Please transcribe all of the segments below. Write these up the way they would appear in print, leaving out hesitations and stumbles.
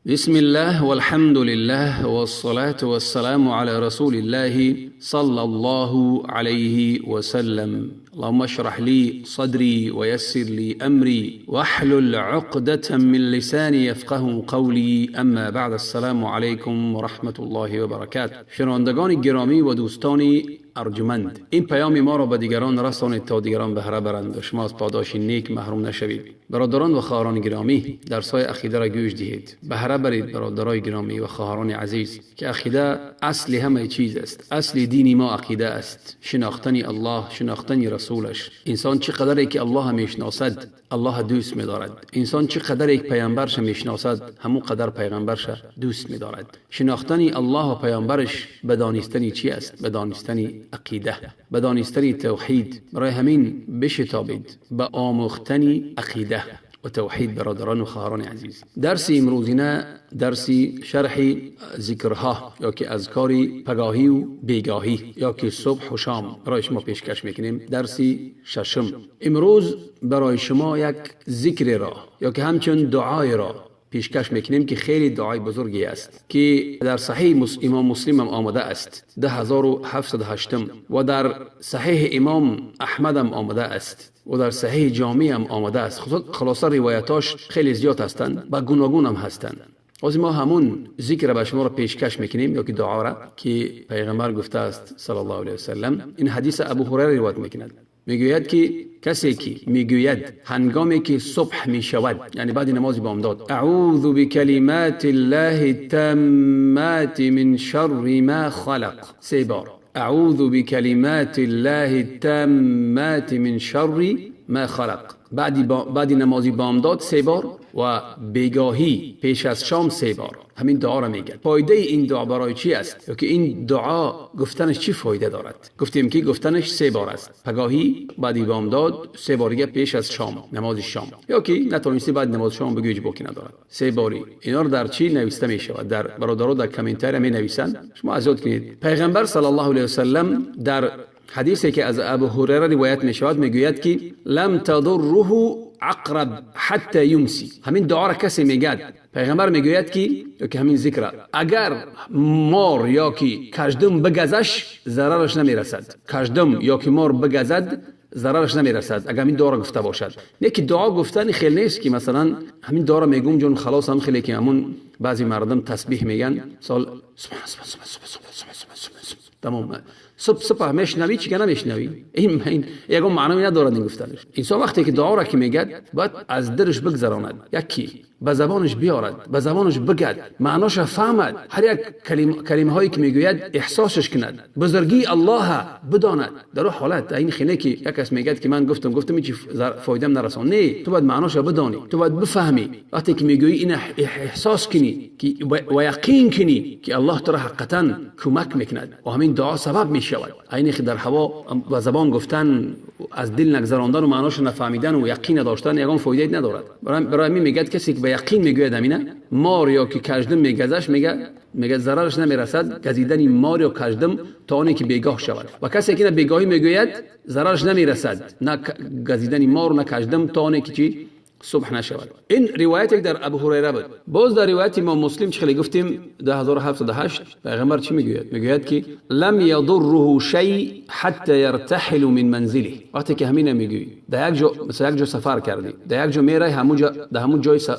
بسم الله والحمد لله والصلاة والسلام على رسول الله صلى الله عليه وسلم. اللهم اشرح لي صدري ويسر لي أمري واحلل عقدة من لساني يفقه قولي. اما بعد، السلام عليكم ورحمة الله وبركاته. شنوندگان گرامی و دوستان ارجمند، این پیام ما را به دیگران رسانید تا دیگران بهره برند و شما از پاداش نیک محروم نشوید. برادران و خواهران گرامی، درس‌های عقیده را گوش دهید. بهره برید برادرای گرامی و خواهران عزیز که عقیده اصل همه چیز است. اصل دین ما عقیده است، شناختن الله، شناختن رسولش. انسان چقدر که الله میشناسد الله دوست می‌دارد. انسان چقدر یک پیامبرش میشناسد همون قدر پیغمبرش دوست می‌دارد. شناختن الله و پیامبرش به دانستن چی است؟ به دانستن عقیده، به دانستن توحید. برای همین بشتابید به آموختن عقیده و توحید. برادران و خواهران عزیز، درس امروزینه درس شرح ذکرها یا که اذکار پگاهی و بیگاهی یا که صبح و شام برای شما پیشکش میکنیم. درس ششم امروز برای شما یک ذکر را یا که همچون دعای را پیشکش میکنیم که خیلی دعای بزرگی است که در صحیح امام مسلم هم آمده است 10708 و در صحیح امام احمد هم آمده است و در صحیح جامع هم آمده است. خلاصه روایتاش خیلی زیاد هستند و گوناگون هم هستند. از ما همون ذکر به شما را پیشکش میکنیم یا که دعا را که پیغمبر گفته است صلی الله علیه و سلم. این حدیث ابو هریره روایت میکند، میگوید که کسی که میگوید هنگامی که صبح میشود، یعنی بعد نماز بامداد، اعوذ بکلمات الله التامات من شر ما خلق، 3 بار اعوذ بکلمات الله التامات من شر ما خلق، بعد نماز بامداد 3 بار و بیگاهی پیش از شام 3 بار. همین دعا را میگن. فایده این دعا برای چی است؟ یا که این دعا گفتنش چی فایده دارد؟ گفتیم که گفتنش 3 بار است، پگاهی، بعد بامداد، 3 بار دیگه پیش از شام، نماز شام. یا که نتونستی بعد نماز شام بگویی باکی ندارد، 3 باری. اینا رو در چی نوشته می شود؟ در برادرها در کامنتار می نویسند، شما ازاد کنید. پیغمبر صلی الله علیه و سلم در حدیثی که از ابو هریره روایت می شود میگوید که لم تضره عقرب حتی یمسی. همین دعا را کسی میگد، پیغمبر میگوید که همین ذکر، اگر مار یا که کژدم بگزش ضررش نمیرسد. کژدم یا که مار بگزد ضررش نمیرسد اگر همین دعا را گفته باشد. نه که دعا گفتن خیلی نیست که مثلا همین دعا را میگم جون خلاص هم خیلی که همون بعضی مردم تسبیح میگن سال سبحان تمام صبح میشنوی چی که نمیشنوی، این یگان معنی ندارد این گفتنش. انسان وقتی که دعا را که میگد باید از دلش بگذراند، یکی به زبانش بیارد، به زبانش بگد، معناش فهمد، هر یک کلمه هایی که میگوید احساسش کند، بزرگی الله بداند. در اون حالت این خینه که یک کس میگد که من گفتم چی فایدم نرسون، نه، تو باید معناش بدانی، تو باید بفهمی. وقتی که میگویی این احساس کنی که و یقین کنی که الله تو را حقیقتا کمک میکند و همین دعا سبب میشود. این که در هوا و زبان گفتن، از دل نگذراندن و معناش نفهمیدن و یقین داشتن یگان فایده ندارد. برای می میگد کسی که به یقین میگوید امینه مار یا که کژدم میگزش میگه ضررش نمیرسد، گزیدن مار یا کژدم تا آنی که بیگاه شود. و کسی که بیگاهی میگوید ضررش نمیرسد، نه گزیدن مار نه کژدم تا آنی که چی صبح نشود. این روایت در ابو هریره بود. باز در روایت امام مسلم چخلی گفتیم 10708 پیغمبر چی میگوید؟ میگوید که لم یضره شیء حتی یرتحل من منزله. وقتی که همین میگویی در یک جا سفر کردی، در یک جا میری،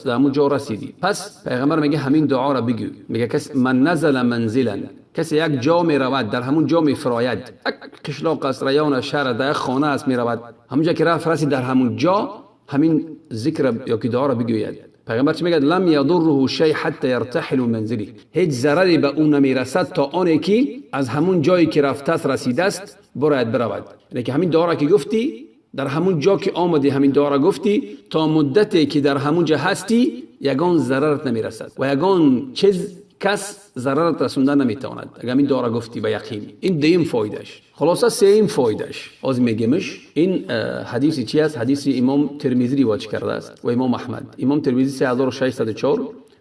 همون جا رسیدی، پس پیغمبر میگه همین دعا را بگو. میگه کس من نزل منزلا، کسی یک جا می رود در همون جا می فراید، یک قشلاق است، ریان شهر، در خانه است می رود، همونجا که رفت رسید در همون جا همین ذکر یا که دعا را بگوید. پیغمبر چی میگه؟ لم یضره شیء حتی یرتحل منزله، هیچ ضرری به اون نمیرسد تا آنی که از همون جایی که رفته است رسیده است باید برود. یعنی که همین دعا را که گفتی، در همون جا که آمدی همین دعا را گفتی، تا مدتی که در همون جا هستی یگان ضررت نمیرسد و یگان چیز کس ضررت رسوندن نمیتواند اگر این دعا را گفتی به یقین. این دیم فایدهش. خلاصه سوم فایدهش از میگیمش این حدیثی چی است؟ حدیث امام ترمذی روایت کرده است و امام احمد. امام ترمذی 3604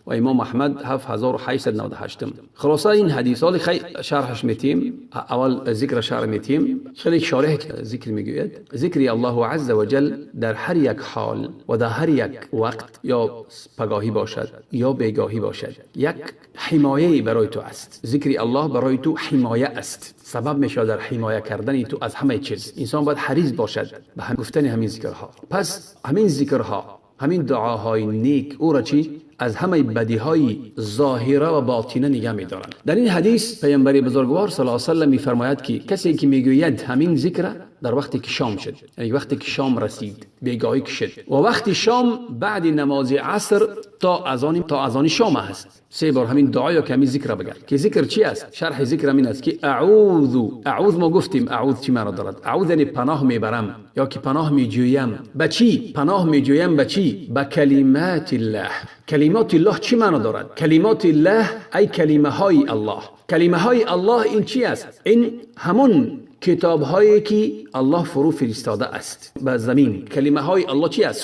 و امام احمد 7898. خلاصه این حدیث ها خیلی شرحش میتیم. اول ذکر شرح میتیم. خیلی شارح ذکر میگوید ذکر الله عز و جل در هر یک حال و در هر یک وقت، یا پگاهی باشد یا بیگاهی باشد، یک حمایه برای تو است. ذکر الله برای تو حمایه است، سبب میشه در حمایه کردن تو از همه چیز. انسان باید حریص باشد به هم گفتن همین ذکرها. پس همین ذکرها، همین دعاهای نیک او را چی؟ از همه بدیهای ظاهره و باطنه نگه می‌دارند. در این حدیث پیامبر بزرگوار صلی الله علیه و آله می‌فرماید که کسی که میگوید همین ذکر در وقتی که شام شد، یعنی وقتی که شام رسید، بیگاهی شد، و وقتی شام بعد نماز عصر تا اذان شام است، 3 بار همین دعا که همین ذکر بگه. که ذکر چی است؟ شرح ذکر همین است که اعوذ ما گفتیم اعوذ چی معنی دارد؟ اعوذ یعنی پناه میبرم یا که پناه میجویم. به چی پناه میجویم؟ به چی؟ به کلمات الله. کلمات الله چی معنی دارد؟ کلمات الله ای کلمه های الله. کلمه های الله این چی است؟ این همون کتاب هایی که الله فرو فرستاده است به زمین. کلمه های الله چی است؟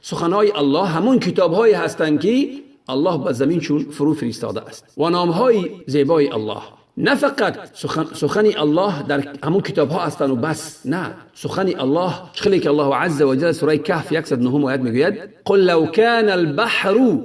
سخن های الله همون کتاب هایی هستند که الله به زمین چون فرو فرستاده است، و نام های زیبای الله. نه فقط سخن الله در همون کتاب ها هستند و بس، نه، سخن الله خیلی که الله عز و جل سوره کهف 109 آیت میگوید قل لو كان البحر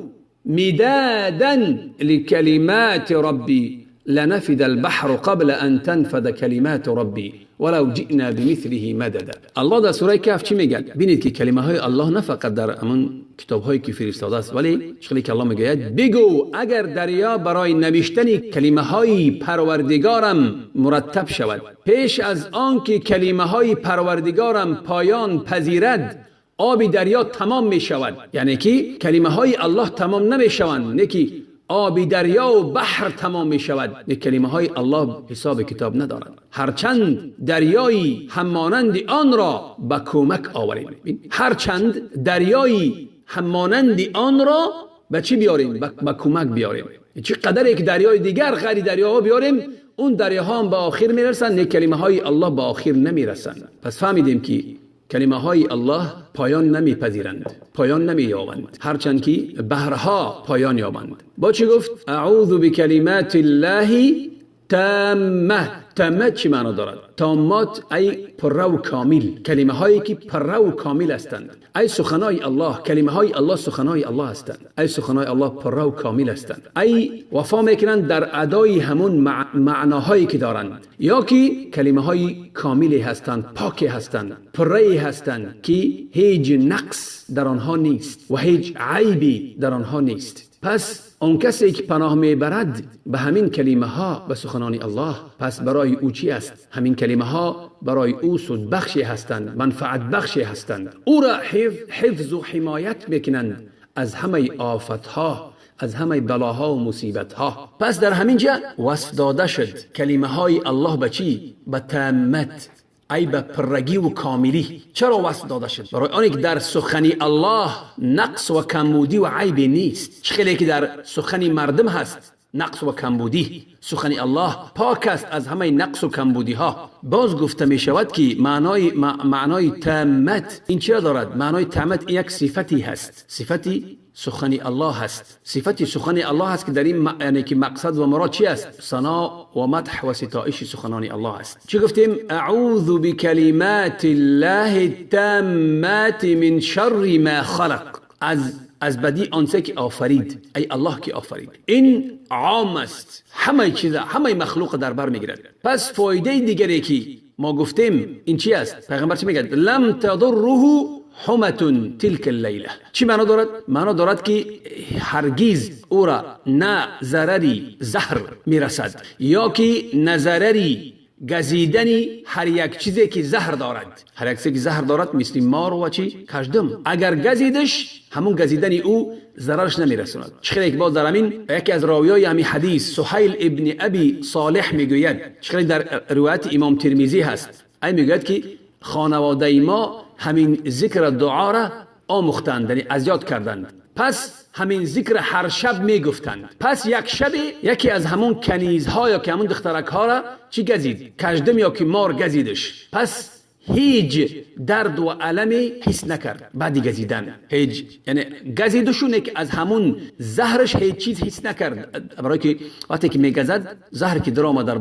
مدادا لكلمات ربي لنفد البحر قبل ان تنفد كلمات ربي ولو جئنا بمثله مددا. الله در سوره کهف چی میگه؟ ببینید که کلمه های الله نه فقط در همون کتاب هایی که فرستاده است، ولی چقدر که الله میگوید بگو اگر دریا برای نوشتن کلمه های پروردگارم مرتب شود پیش از آن که کلمه های پروردگارم پایان پذیرد، آب دریا تمام می شود. یعنی که کلمه های الله تمام نمی شوند، نه که آب دریا و بحر تمام می شود. نه، کلمه های الله حساب کتاب ندارد. هرچند دریایی همانند آن را به کمک آوریم. هرچند دریایی همانند آن را به چی بیاریم؟ به کمک بیاریم. چه قدر یک دریای دیگر غیر دریاها بیاریم، اون دریاها هم به آخر می رسند، نه کلمه های الله به آخر نمی رسند. پس فهمیدیم که کلمه های الله پایان نمی پذیرند، پایان نمی یابند، هرچند که بحرها پایان یابند. با چی گفت؟ اعوذ بکلمات الله تامه. تامه چی معنی دارد؟ تامات ای پره و کامل، کلمه هایی که پره و کامل هستند. ای سخنای الله، کلمه های الله سخنای الله هستند. ای سخنای الله پره و کامل هستند. ای وفا میکنند در ادای همون معناهایی که دارند، یا که کلمه های کاملی هستند، پاک هستند، پره هستند که هیچ نقص در آنها نیست و هیچ عیبی در آنها نیست. پس اون کسی که پناه میبرد به همین کلمه ها و سخنان الله، پس برای او چی است؟ همین کلمه ها برای او سود بخشی هستند، منفعت بخشی هستند. او را حفظ و حمایت میکنند از همه آفت ها، از همه بلاها و مصیبت ها. پس در همین جا وصف داده شد کلمه های الله به چی؟ به تامت، ای به پرگی و کاملی. چرا وصف داده شد؟ برای آنی که در سخن الله نقص و کمبودی و عیبی نیست. خیلی که در سخن مردم هست نقص و کمبودی، سخن الله پاک است از همه نقص و کمبودی ها. باز گفته می شود که معنای تامت این چه دارد؟ معنای تامت یک صفتی هست، صفتی سخن الله هست، صفتی سخن الله هست که در این یعنی که مقصد و مراد چی است؟ ثنا و مدح و ستایش سخنان الله است. چی گفتیم؟ اعوذ بکلمات الله التامات من شر ما خلق. از بدی آنچه که آفرید، ای الله که آفرید. این عام است، همه چیز، همه مخلوق در بر میگیرد. پس فایده دیگری که ما گفتیم این چی است؟ پیغمبر چی میگه؟ لم تضره حمتون تلک اللیله. چی معنا دارد؟ معنا دارد که هرگیز او را نه ضرری زهر میرسد، یا که نه ضرری گزیدنی هر یک چیزی که زهر دارد. هر یک چیزی که زهر دارد مثل مار و چی؟ کژدم، اگر گزیدش همون گزیدن او ضررش نمیرسوند. چخیلی که باز در همین یکی از راویای همین حدیث سهیل ابن ابی صالح میگوید، چخیلی در روایت امام ترمذی هست، ای میگوید که خانواده ما همین ذکر دعا را آموختند، یعنی از یاد کردند. پس همین ذکر هر شب میگفتند. پس یک شب یکی از همون کنیزها یا که همون دخترک ها را چی گزید؟ کژدم یا که مار گزیدش. پس هیچ درد و علمی حس نکرد بعد گزیدن. هیچ، یعنی گزیدشونه که از همون زهرش هیچ چیز حس نکرد. برای که وقتی که میگزد زهر که در آمد در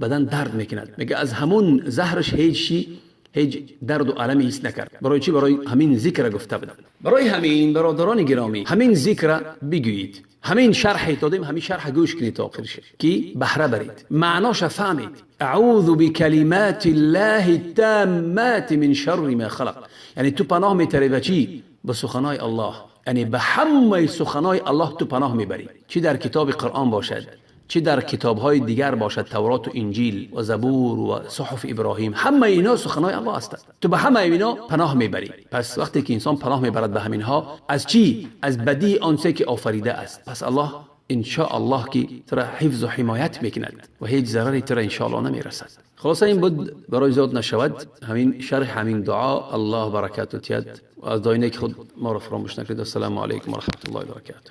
بدن درد میکند. میگه از همون زهرش هیچ درد و علمی حس نکرد. برای چی؟ برای همین ذکر گفته بودم. برای همین برادران گرامی همین ذکر بگویید. همین شرح دادیم، همین شرح گوش کنید تا آخرش که بهره برید، معناش فهمید. اعوذ بکلمات الله التامات من شر ما خلق. یعنی تو پناه میبری به چی؟ به سخنای الله. یعنی به همه سخنای الله تو پناه میبری، چی در کتاب قرآن باشد، چی در کتاب‌های دیگر باشد، تورات و انجیل و زبور و صحف ابراهیم، همه اینا سخنای الله است. تو به همه اینا پناه میبری. پس وقتی که انسان پناه میبرد به همینها، از چی؟ از بدی آنچه که آفریده است. پس الله ان شاء الله که ترا حفظ و حمایت میکند و هیچ ضرری ترا ان شاء الله نمیرسد. خلاصه این بود، برای زیاد نشود همین شرح همین دعا. الله برکات و تیاد و از داینه که خود ما را فراموش نکرد. السلام علیکم و رحمت الله و برکاته.